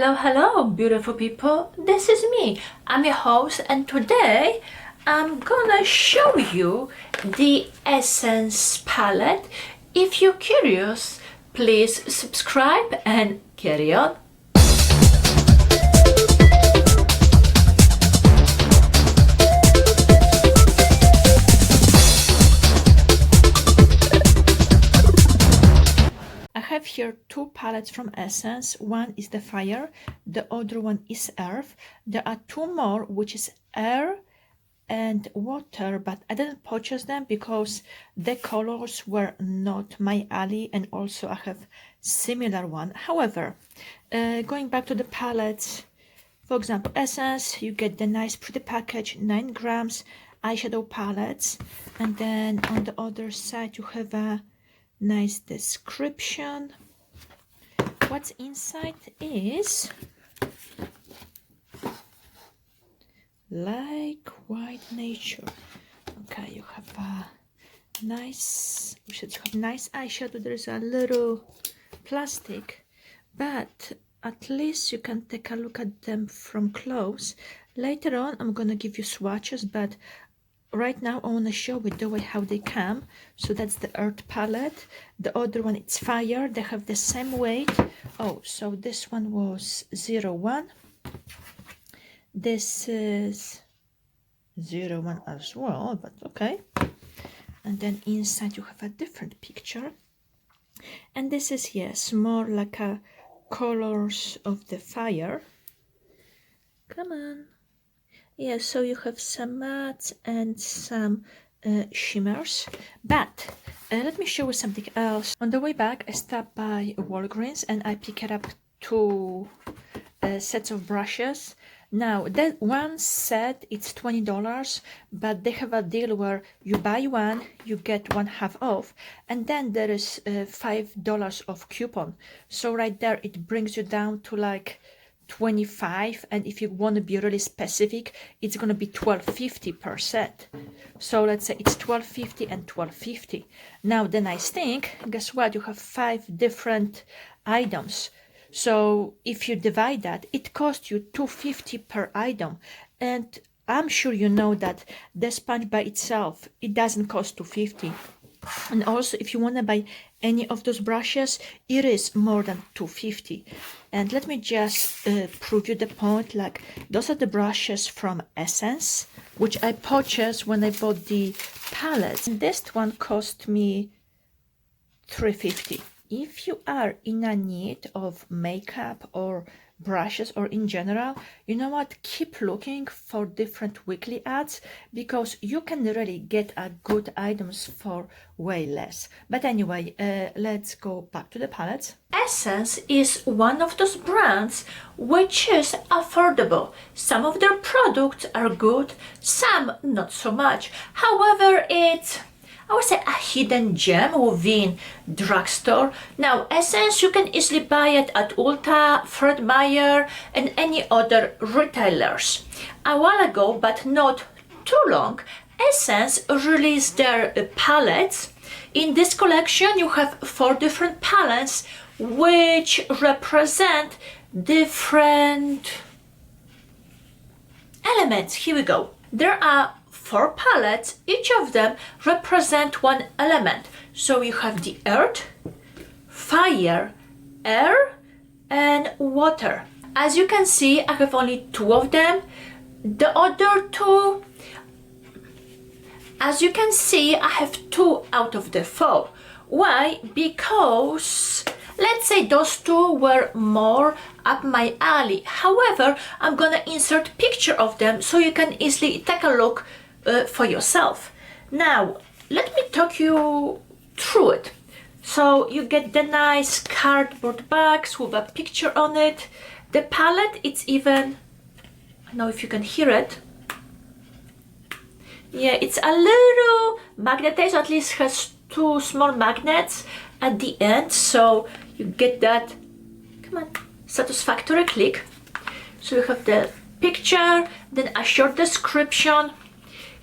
Hello, hello, beautiful people. This is me. I'm your host, and today I'm gonna show you the Essence palette. If you're curious, please subscribe and carry on. I have here two palettes from Essence. One is the fire, the other one is earth. There are two more, which is air and water, but I didn't purchase them because the colors were not my alley, and also I have similar one. However, going back to the palettes, for example, Essence, you get the nice pretty package, 9 grams eyeshadow palettes, and then on the other side you have a nice description. What's inside is like white nature. Okay, you have a nice, you should have nice eyeshadow. There is a little plastic, but at least you can take a look at them from close. Later on I'm gonna give you swatches, but right now I want to show it the way how they come. So that's the earth palette. The other one, it's fire. They have the same weight. Oh, so this one was 01. This is 01 as well, but okay. And then inside you have a different picture. And this is, yes, more like a colors of the fire. Come on. Yeah, so you have some mattes and some shimmers. But let me show you something else. On the way back, I stopped by Walgreens and I picked up two sets of brushes. Now, that one set, it's $20, but they have a deal where you buy one, you get one half off, and then there is $5 off coupon. So right there, it brings you down to like 25, and if you want to be really specific, it's going to be $12.50 per set. So let's say it's $12.50 and $12.50. Now the nice thing, guess what, you have 5 different items. So if you divide that, it costs you $2.50 per item. And I'm sure you know that the sponge by itself, it doesn't cost $2.50. And also, if you want to buy any of those brushes, it is more than $2.50. And let me just prove you the point. Like, those are the brushes from Essence, which I purchased when I bought the palettes. And this one cost me $3.50. If you are in a need of makeup or brushes or in general, you know what, keep looking for different weekly ads, because you can really get a good items for way less. But anyway, let's go back to the palettes. Essence is one of those brands which is affordable. Some of their products are good, some not so much. However, it's, I would say, a hidden gem within drugstore. Now, Essence, you can easily buy it at Ulta, Fred Meyer, and any other retailers. A while ago, but not too long, Essence released their palettes. In this collection, you have 4 different palettes which represent different elements. Here we go. There are 4 palettes, each of them represent one element. So you have the earth, fire, air, and water. As you can see, I have only 2 of them. The other 2, as you can see, I have 2 out of the 4. Why? Because let's say those 2 were more up my alley. However, I'm gonna insert picture of them so you can easily take a look for yourself. Now, let me talk you through it. So you get the nice cardboard box with a picture on it. The palette, it's even, I don't know if you can hear it. Yeah, it's a little magnetized, at least has 2 small magnets at the end, so you get that, come on, satisfactory click. So you have the picture, then a short description.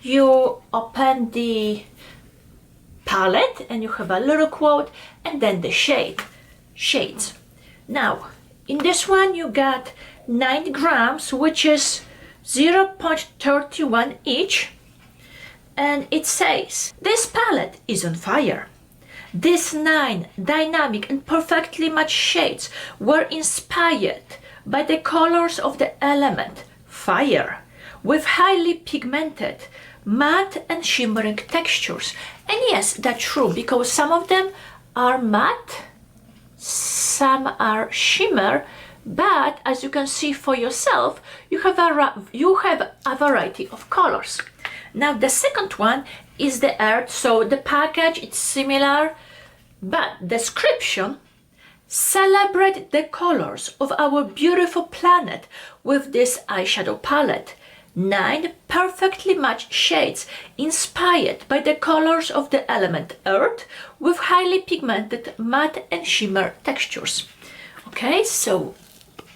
You open the palette and you have a little quote, and then the shades. Now, In this one you got 9 grams, which is 0.31 each. And it says, this palette is on fire. These 9 dynamic and perfectly matched shades were inspired by the colors of the element fire, with highly pigmented, matte and shimmering textures. And yes, that's true, because some of them are matte, some are shimmer, but as you can see for yourself, you have a variety of colors. Now the second one is the earth, so the package is similar, but description: celebrate the colors of our beautiful planet with this eyeshadow palette. 9 perfectly matched shades inspired by the colors of the element earth with highly pigmented matte and shimmer textures. Okay, so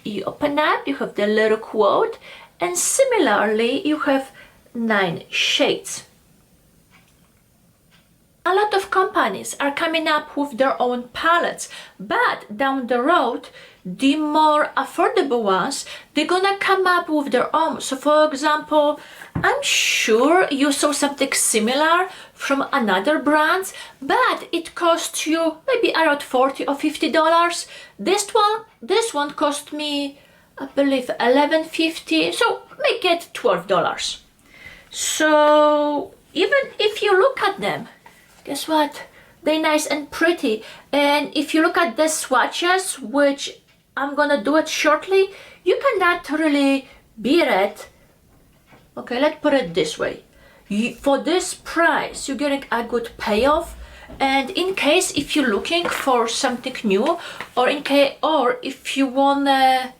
you open up, you have the little quote, and similarly you have 9 shades. A lot of companies are coming up with their own palettes, but down the road, the more affordable ones, they're gonna come up with their own. So for example, I'm sure you saw something similar from another brand, but it costs you maybe around $40 or $50. This one cost me, I believe, $11.50, so make it $12. So even if you look at them, guess what? They're nice and pretty. And if you look at the swatches, which I'm gonna do it shortly, you cannot really beat it. Okay, let's put it this way. For this price, you're getting a good payoff. And in case if you're looking for something new, or if you wanna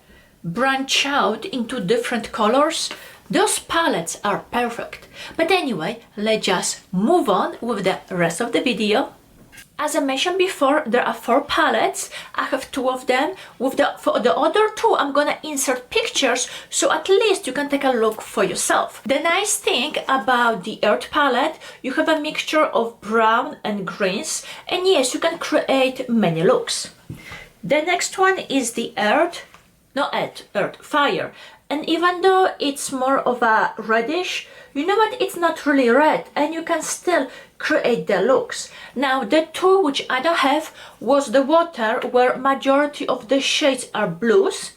branch out into different colors, those palettes are perfect. But anyway, let's just move on with the rest of the video. As I mentioned before, there are 4 palettes. I have 2 of them. For the other 2, I'm gonna insert pictures, so at least you can take a look for yourself. The nice thing about the Earth palette, you have a mixture of brown and greens, and yes, you can create many looks. The next one is the Fire. And even though it's more of a reddish, you know what, it's not really red, and you can still create the looks. Now the 2 which I don't have was the water, where majority of the shades are blues,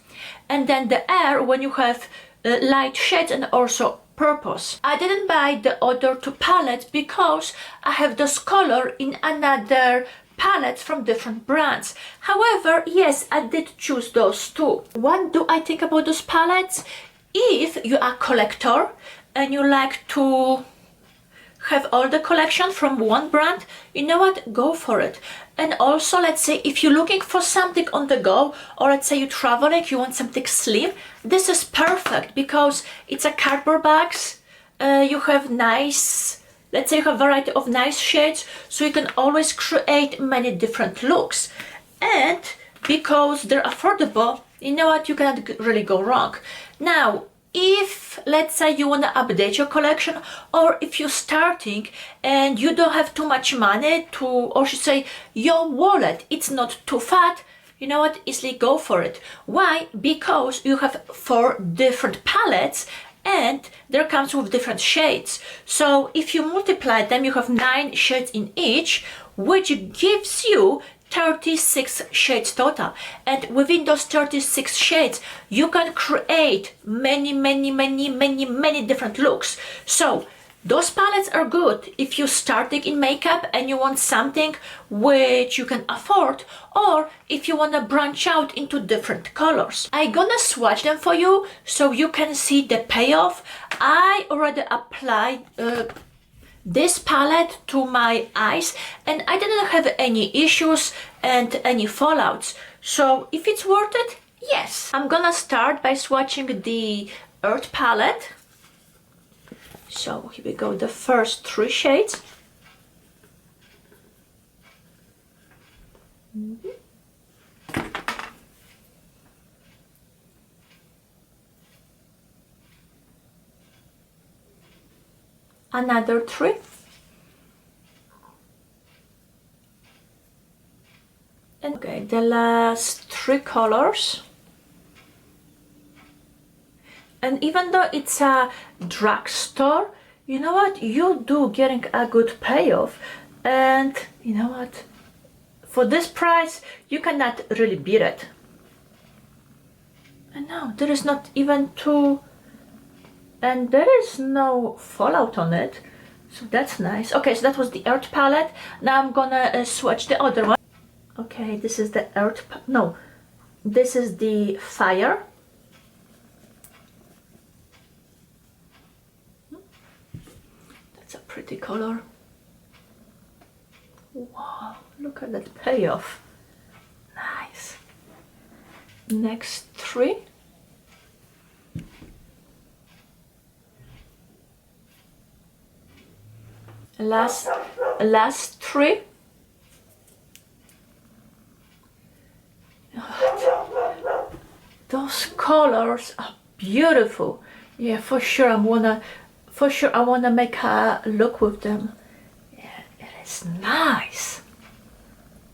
and then the air, when you have light shades and also purples. I didn't buy the other 2 palettes because I have this color in another palettes from different brands. However, yes, I did choose those 2. What do I think about those palettes? If you are a collector and you like to have all the collection from one brand, you know what, go for it. And also, let's say if you're looking for something on the go, or let's say you're traveling, you want something slim, this is perfect because it's a cardboard bags. You have nice, let's say you have a variety of nice shades, so you can always create many different looks. And because they're affordable, you know what, you cannot really go wrong. Now, if let's say you want to update your collection, or if you're starting and you don't have too much money to, or should say your wallet, it's not too fat, you know what, easily go for it. Why? Because you have 4 different palettes and there comes with different shades. So if you multiply them, you have 9 shades in each, which gives you 36 shades total. And within those 36 shades, you can create many different looks. So those palettes are good if you're starting in makeup and you want something which you can afford, or if you want to branch out into different colors. I'm gonna swatch them for you so you can see the payoff. I already applied this palette to my eyes and I didn't have any issues and any fallouts. So if it's worth it, yes. I'm gonna start by swatching the Earth palette. So here we go, the first 3 shades. Another 3. And okay, the last 3 colors. And even though it's a drugstore, you know what, you do getting a good payoff. And you know what, for this price you cannot really beat it. And no, there is not even two, and there is no fallout on it, so that's nice. Okay, so that was the earth palette. Now I'm gonna swatch the other one. Okay, this is the earth, no, this is the fire. That's a pretty color. Wow, look at that payoff. Nice. Next three. Last three. Those colors are beautiful. Yeah, for sure I wanna make a look with them. Yeah, it is nice.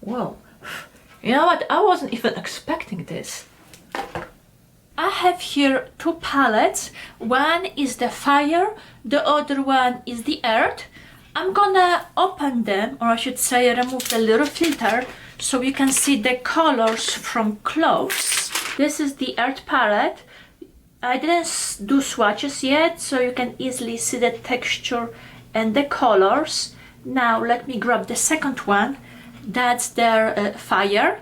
Whoa. You know what? I wasn't even expecting this. I have here two palettes. One is the fire, the other one is the earth. I'm gonna open them, or I should say remove the little filter so you can see the colors from close. This is the earth palette. I didn't do swatches yet, so you can easily see the texture and the colors. Now let me grab the second one. That's their fire.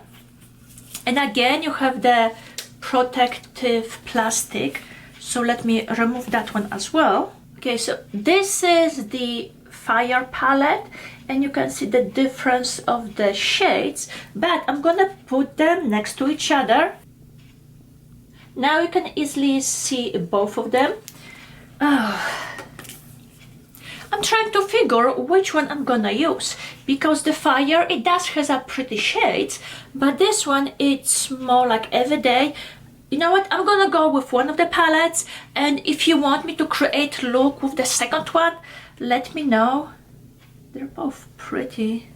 And again, you have the protective plastic. So let me remove that one as well. Okay, so this is the fire palette, and you can see the difference of the shades, but I'm gonna put them next to each other. Now you can easily see both of them. I'm trying to figure which one I'm gonna use, because the fire, it does has a pretty shades, but this one, it's more like everyday. You know what, I'm gonna go with one of the palettes, and if you want me to create look with the second one, let me know. They're both pretty.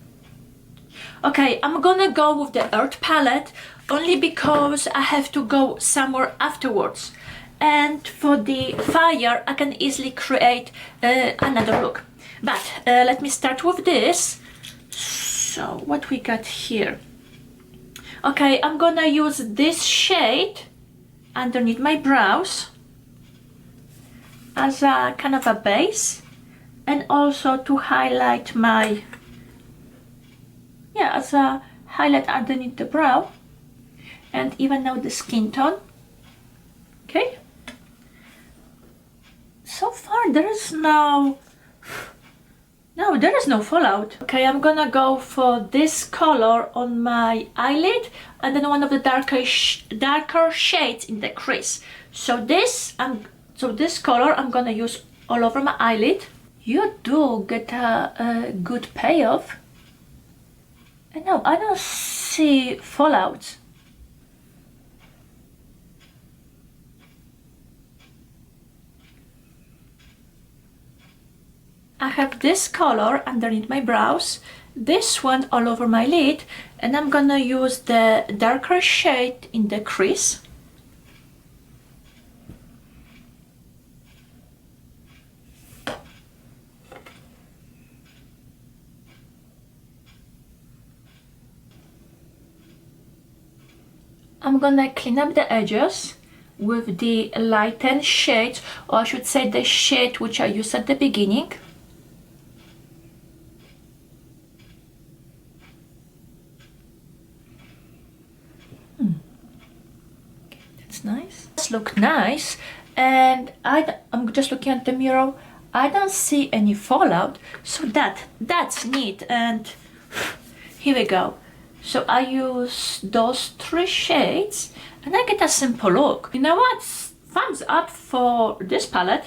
Okay, I'm gonna go with the earth palette only because I have to go somewhere afterwards. And for the fire, I can easily create another look. But let me start with this. So what we got here? Okay, I'm gonna use this shade underneath my brows as a kind of a base, and also to highlight my, yeah, as a highlight underneath the brow, and even out the skin tone. Okay, so far there is no fallout. Okay, I'm gonna go for this color on my eyelid, and then one of the darker shades in the crease. So this color I'm gonna use all over my eyelid. You do get a good payoff. And no, I don't see fallout. I have this color underneath my brows, this one all over my lid, and I'm gonna use the darker shade in the crease. I'm gonna clean up the edges with the lightened shade, or I should say the shade which I used at the beginning. That's nice. This look nice, and I'm just looking at the mirror. I don't see any fallout, so that's neat. And here we go. So I use those three shades and I get a simple look. You know what? Thumbs up for this palette.